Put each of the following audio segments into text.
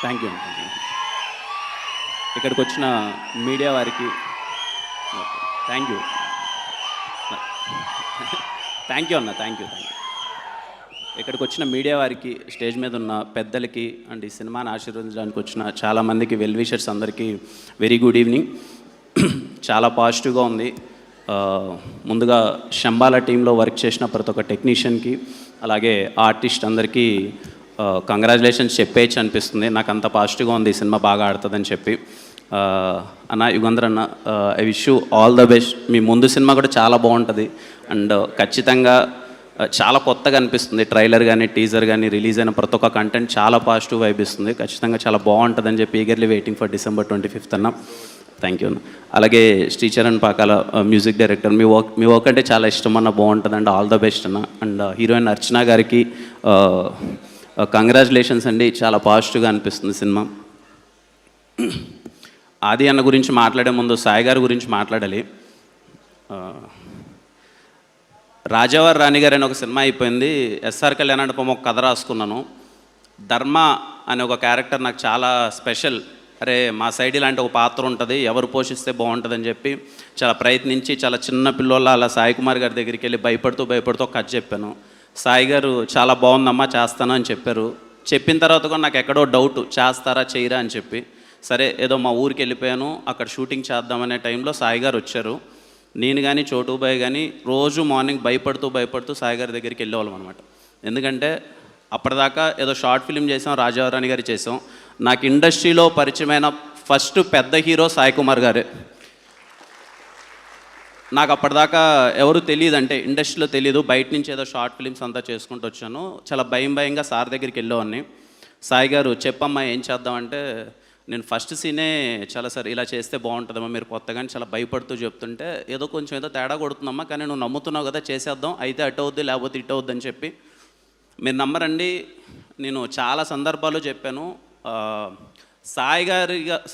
Thank you. ఇక్కడికి వచ్చిన media వారికి థ్యాంక్ యూ. థ్యాంక్ యూ అన్న, థ్యాంక్ యూ. ఇక్కడికి వచ్చిన మీడియా వారికి, స్టేజ్ మీద ఉన్న పెద్దలకి అండ్ ఈ సినిమాని ఆశీర్వదించడానికి వచ్చిన చాలామందికి, వెల్ విషర్స్ అందరికీ వెరీ గుడ్ ఈవినింగ్. చాలా పాజిటివ్గా ఉంది. ముందుగా శంబాల టీంలో వర్క్ చేసిన ప్రతి ఒక్క టెక్నీషియన్కి, అలాగే ఆర్టిస్ట్ అందరికీ కంగ్రాచులేషన్స్ చెప్పేయచ్చు అనిపిస్తుంది. నాకు అంత పాజిటివ్గా ఉంది ఈ సినిమా బాగా ఆడుతుందని చెప్పి. అన్న యుగంధర్ అన్న, I wish you all the best. మీ ముందు సినిమా కూడా చాలా బాగుంటుంది అండ్ ఖచ్చితంగా చాలా కొత్తగా అనిపిస్తుంది. ట్రైలర్ కానీ టీజర్ కానీ రిలీజ్ అయిన ప్రతి ఒక్క కంటెంట్ చాలా పాజిటివ్ వైబ్ ఇస్తుంది. ఖచ్చితంగా చాలా బాగుంటుందని చెప్పి eagerly waiting for December 25th అన్న. థ్యాంక్ యూ అన్న. అలాగే శ్రీచరణ్ పాకాల మ్యూజిక్ డైరెక్టర్, మీ వర్క్ అంటే చాలా ఇష్టం అన్న, బాగుంటుంది అండ్ ఆల్ ద బెస్ట్ అన్న. అండ్ హీరోయిన్ అర్చన గారికి కంగ్రాచులేషన్స్ అండి. చాలా పాజిటివ్గా అనిపిస్తుంది సినిమా. ఆది అన్న గురించి మాట్లాడే ముందు సాయి గారి గురించి మాట్లాడాలి. రాజావారి రాణి గారు అని ఒక సినిమా అయిపోయింది. ఎస్ఆర్ కళ్యాణ్ ఒక కథ రాసుకున్నాను. ధర్మ అనే ఒక క్యారెక్టర్ నాకు చాలా స్పెషల్. అరే మా సైడ్ ఇలాంటి ఒక పాత్ర ఉంటుంది, ఎవరు పోషిస్తే బాగుంటుందని చెప్పి చాలా ప్రయత్నించి, చాలా చిన్న పిల్లోళ్ళ అలా సాయి కుమార్ గారి దగ్గరికి వెళ్ళి భయపడుతూ ఒక కథ చెప్పాను. సాయి గారు చాలా బాగుందమ్మా చేస్తాను అని చెప్పారు. చెప్పిన తర్వాత కూడా నాకు ఎక్కడో డౌట్, చేస్తారా చేయరా అని చెప్పి, సరే ఏదో మా ఊరికి వెళ్ళిపోయాను. అక్కడ షూటింగ్ చేద్దామనే టైంలో సాయి గారు వచ్చారు. నేను కానీ చోటుబాయ్ కానీ రోజు మార్నింగ్ భయపడుతూ సాయి గారి దగ్గరికి వెళ్ళేవాళ్ళం అనమాట. ఎందుకంటే అప్పటిదాకా ఏదో షార్ట్ ఫిలిం చేసాం, రాజావారాణి గారి చేసాం. నాకు ఇండస్ట్రీలో పరిచయమైన ఫస్ట్ పెద్ద హీరో సాయి కుమార్ గారే. నాకు అప్పటిదాకా ఎవరు తెలియదు, అంటే ఇండస్ట్రీలో తెలియదు. బయట నుంచి ఏదో షార్ట్ ఫిలిమ్స్ అంతా చేసుకుంటూ వచ్చాను. చాలా భయంగా సార్ దగ్గరికి వెళ్ళేవాడిని. సాయి గారు చెప్పమ్మా ఏం చేద్దామంటే, నేను ఫస్ట్ సీనే చాలా సార్ ఇలా చేస్తే బాగుంటుందమ్మా, మీరు కొత్తగానే చాలా భయపడుతూ చెప్తుంటే ఏదో తేడా కొడుతుందమ్మా, కానీ నువ్వు నమ్ముతున్నావు కదా చేసేద్దాం, అయితే అటు అవుద్ది లేకపోతే ఇటు అవుద్ది అని చెప్పి. మీరు నమ్మరండి, నేను చాలా సందర్భాలు చెప్పాను.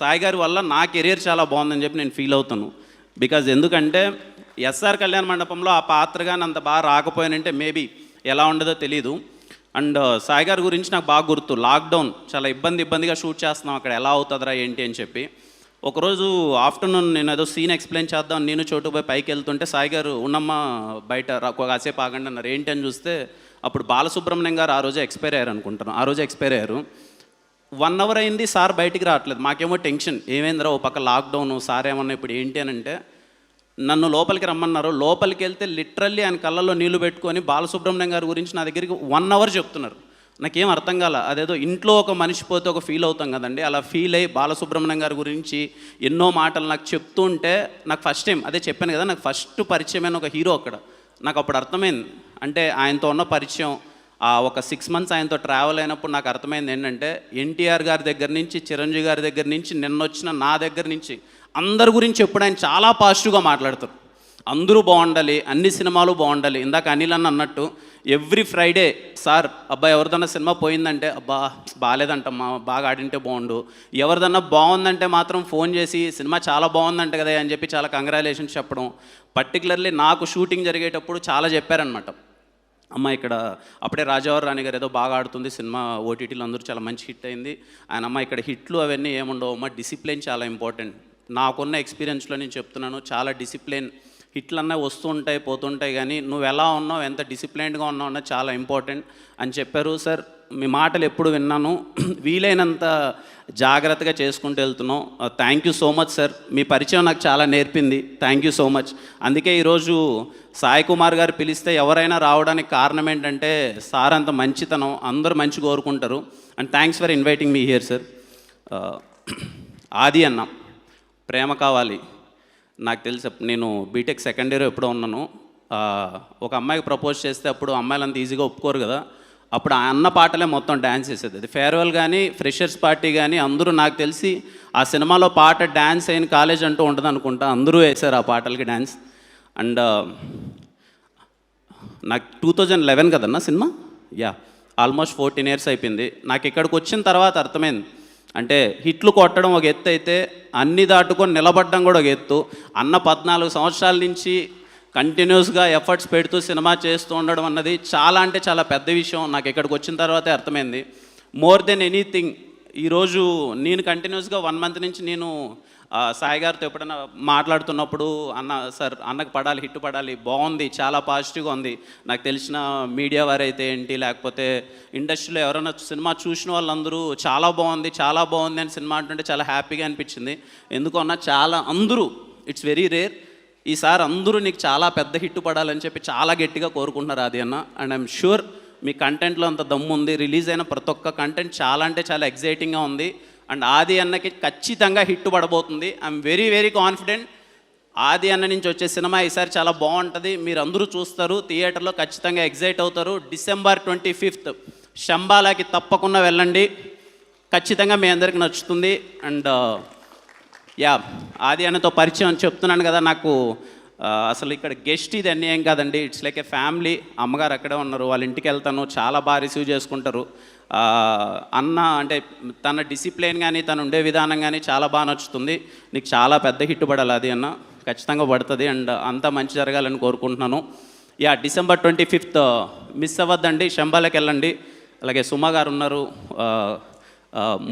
సాయి గారి వల్ల నా కెరీర్ చాలా బాగుందని చెప్పి నేను ఫీల్ అవుతాను. బికాజ్ ఎందుకంటే ఎస్ఆర్ కళ్యాణ మండపంలో ఆ పాత్ర కానీ అంత బాగా రాకపోయానంటే మేబీ ఎలా ఉండదో తెలీదు. అండ్ సాయి గారి గురించి నాకు బాగా గుర్తు, లాక్డౌన్ చాలా ఇబ్బందిగా షూట్ చేస్తున్నాం, అక్కడ ఎలా అవుతుందిరా ఏంటి అని చెప్పి. ఒకరోజు ఆఫ్టర్నూన్ నేను ఏదో సీన్ ఎక్స్ప్లెయిన్ చేద్దాం, నేను చోటుపోయి పైకి వెళ్తుంటే సాయి గారు ఉన్నమ్మా బయట కాసేపు ఆగండి అన్నారు. ఏంటి అని చూస్తే అప్పుడు బాలసుబ్రహ్మణ్యం గారు ఆ రోజే ఎక్స్పైర్ అయ్యారు అనుకుంటాను. ఆ రోజే ఎక్స్పైర్ అయ్యారు. 1 hour అయింది, సార్ బయటికి రావట్లేదు. మాకేమో టెన్షన్, ఏమైందిరా ఓ పక్క లాక్డౌన్, సార్ ఏమన్నా ఇప్పుడు ఏంటి అని అంటే నన్ను లోపలికి రమ్మన్నారు. లోపలికి వెళ్తే లిటరల్లీ ఆయన కళ్ళల్లో నీళ్లు పెట్టుకొని బాలసుబ్రహ్మణ్యం గారి గురించి నా దగ్గరికి 1 hour చెప్తున్నారు. నాకేం అర్థం కాల. అదేదో ఇంట్లో ఒక మనిషి పోతే ఒక ఫీల్ అవుతాం కదండి, అలా ఫీల్ అయ్యి బాలసుబ్రహ్మణ్యం గారి గురించి ఎన్నో మాటలు నాకు చెప్తుంటే, నాకు ఫస్ట్ టైం అదే చెప్పాను కదా, నాకు ఫస్ట్ పరిచయమైన ఒక హీరో అక్కడ. నాకు అప్పుడు అర్థమైంది, అంటే ఆయనతో ఉన్న పరిచయం, ఒక 6 months ఆయనతో ట్రావెల్ అయినప్పుడు నాకు అర్థమైంది ఏంటంటే, ఎన్టీఆర్ గారి దగ్గర నుంచి, చిరంజీవి గారి దగ్గర నుంచి, నిన్నొచ్చిన నా దగ్గర నుంచి అందరి గురించి ఎప్పుడు ఆయన చాలా పాజిటివ్గా మాట్లాడతారు. అందరూ బాగుండాలి, అన్ని సినిమాలు బాగుండాలి. ఇందాక అనిల్ అన్న అన్నట్టు ఎవ్రీ ఫ్రైడే సార్ అబ్బాయి ఎవరిదన్నా సినిమా పోయిందంటే, అబ్బా బాగాలేదంటమ్మా, బాగా ఆడింటే బాగుండు. ఎవరిదన్నా బాగుందంటే మాత్రం ఫోన్ చేసి సినిమా చాలా బాగుందంట కదా అని చెప్పి చాలా కంగ్రాచులేషన్స్ చెప్పడం. పర్టికులర్లీ నాకు షూటింగ్ జరిగేటప్పుడు చాలా చెప్పారనమాట. అమ్మ ఇక్కడ అప్పుడే రాజావారి రాణి గారు ఏదో బాగా ఆడుతుంది సినిమా, ఓటీటీలో అందరూ చాలా మంచి హిట్ అయింది. ఆయన అమ్మ ఇక్కడ హిట్లు అవన్నీ ఏముండవు అమ్మ, డిసిప్లిన్ చాలా ఇంపార్టెంట్. నాకున్న ఎక్స్పీరియన్స్లో నేను చెప్తున్నాను, చాలా డిసిప్లిన్. హిట్లు అన్నీ వస్తూ ఉంటాయి పోతుంటాయి, కానీ నువ్వు ఎలా ఉన్నావు, ఎంత డిసిప్లైన్డ్గా ఉన్నావు అన్నది చాలా ఇంపార్టెంట్ అని చెప్పారు. సార్ మీ మాటలు ఎప్పుడు విన్నాను, వీలైనంత జాగ్రత్తగా చేసుకుంటూ వెళ్తున్నాం. Thank you so much sir, మీ పరిచయం నాకు చాలా నేర్పింది. Thank you so much. అందుకే ఈరోజు సాయి కుమార్ గారు పిలిస్తే ఎవరైనా రావడానికి కారణం ఏంటంటే సార్ అంత మంచితనం, అందరూ మంచి కోరుకుంటారు. And thanks for inviting me here sir. ఆది అన్న, ప్రేమ కావాలి. నాకు తెలుసు, నేను బీటెక్ సెకండ్ ఇయర్ ఎప్పుడో ఉన్నాను. ఒక అమ్మాయికి ప్రపోజ్ చేస్తే అప్పుడు అమ్మాయిలు అంత ఈజీగా ఒప్పుకోరు కదా, అప్పుడు ఆ అన్న పాటలే మొత్తం డ్యాన్స్ చేసేది. అది ఫేర్వెల్ కానీ ఫ్రెషర్స్ పార్టీ కానీ అందరూ, నాకు తెలిసి ఆ సినిమాలో పాట డ్యాన్స్ అయిన కాలేజ్ అంటూ ఉంటుంది అనుకుంటా, అందరూ వేశారు ఆ పాటలకి డ్యాన్స్. అండ్ నాకు 2011 కదన్నా సినిమా, ఆల్మోస్ట్ 14 years అయిపోయింది. నాకు ఇక్కడికి వచ్చిన తర్వాత అర్థమైంది, అంటే హిట్లు కొట్టడం ఒక ఎత్తు అయితే అన్ని దాటుకొని నిలబడడం కూడా ఒక ఎత్తు. అన్న 14 సంవత్సరాల నుంచి కంటిన్యూస్గా ఎఫర్ట్స్ పెడుతూ సినిమా చేస్తూ ఉండడం అన్నది చాలా అంటే చాలా పెద్ద విషయం. నాకు ఇక్కడికి వచ్చిన తర్వాతే అర్థమైంది. మోర్ దెన్ ఎనీథింగ్ ఈరోజు నేను కంటిన్యూస్గా 1 మంత్ నుంచి నేను సాయి గారితో ఎప్పుడైనా మాట్లాడుతున్నప్పుడు అన్న సార్ అన్నకు పడాలి, హిట్ పడాలి, బాగుంది, చాలా పాజిటివ్గా ఉంది. నాకు తెలిసిన మీడియా వారైతే ఏంటి, లేకపోతే ఇండస్ట్రీలో ఎవరైనా సినిమా చూసిన వాళ్ళందరూ చాలా బాగుంది అని సినిమా అంటుంటే చాలా హ్యాపీగా అనిపించింది. ఎందుకన్నా చాలా అందరూ ఇట్స్ వెరీ రేర్, ఈసారి అందరూ నీకు చాలా పెద్ద హిట్ పడాలని చెప్పి చాలా గట్టిగా కోరుకుంటున్నారు అది అన్న. అండ్ ఐఎమ్ షూర్ మీ కంటెంట్లో అంత దమ్ము ఉంది. రిలీజ్ అయిన ప్రతి ఒక్క కంటెంట్ చాలా అంటే చాలా ఎగ్జైటింగ్గా ఉంది. అండ్ ఆది అన్నకి ఖచ్చితంగా హిట్ పడబోతుంది. I'm very very confident. Adi అన్న నుంచి వచ్చే సినిమా ఈసారి చాలా బాగుంటుంది. మీరు అందరూ చూస్తారు, థియేటర్లో ఖచ్చితంగా ఎగ్జైట్ అవుతారు. December 25th శంబాలాకి తప్పకుండా వెళ్ళండి, ఖచ్చితంగా మీ అందరికి నచ్చుతుంది. అండ్ యా, ఆది అన్నతో పరిచయం అని చెప్తున్నాను కదా, నాకు అసలు ఇక్కడ గెస్ట్ ఇది అన్నీ ఏం కాదండి, ఇట్స్ లైక్ ఏ ఫ్యామిలీ. అమ్మగారు అక్కడే ఉన్నారు, వాళ్ళ ఇంటికి వెళ్తాను, చాలా బాగా రిసీవ్ చేసుకుంటారు. అన్న అంటే తన డిసిప్లిన్ కానీ తను ఉండే విధానం కానీ చాలా బాగా నచ్చుతుంది. నీకు చాలా పెద్ద హిట్ పడాలి అది అన్న, ఖచ్చితంగా పడుతుంది. అండ్ అంతా మంచి జరగాలని కోరుకుంటున్నాను. యా, December 25th మిస్ అవ్వద్దండి, శంబాలకి వెళ్ళండి. అలాగే సుమ గారు ఉన్నారు,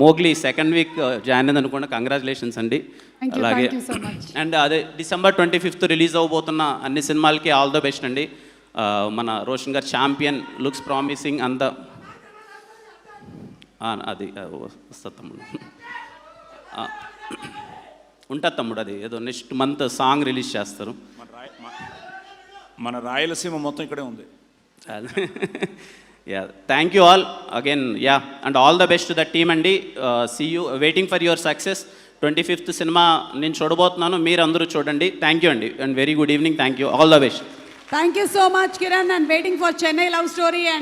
మోగ్లీ 2nd week జాయిన్ అయింది అనుకోండి, కంగ్రాచులేషన్స్ అండి. అలాగే అండ్ అదే December 25th రిలీజ్ అవ్వబోతున్న అన్ని సినిమాలకి ఆల్ ద బెస్ట్ అండి. మన రోషన్ గారు ఛాంపియన్ లుక్స్ ప్రామిసింగ్ అంతా అది వస్తుంది తమ్ముడు, ఉంటుంది తమ్ముడు, అది ఏదో నెక్స్ట్ మంత్ సాంగ్ రిలీజ్ చేస్తారు. మన రాయలసీమ మొత్తం ఇక్కడే ఉంది. Yeah, thank you all again. Yeah, and all the best to the team అండి. See you, waiting for your success. 25th cinema నేను చూడబోతున్నాను, మీరు అందరూ చూడండి. థ్యాంక్ యూ అండి, and very good evening. Thank you, all the best. Thank you so much, Kiran, and waiting for Chennai Love Story and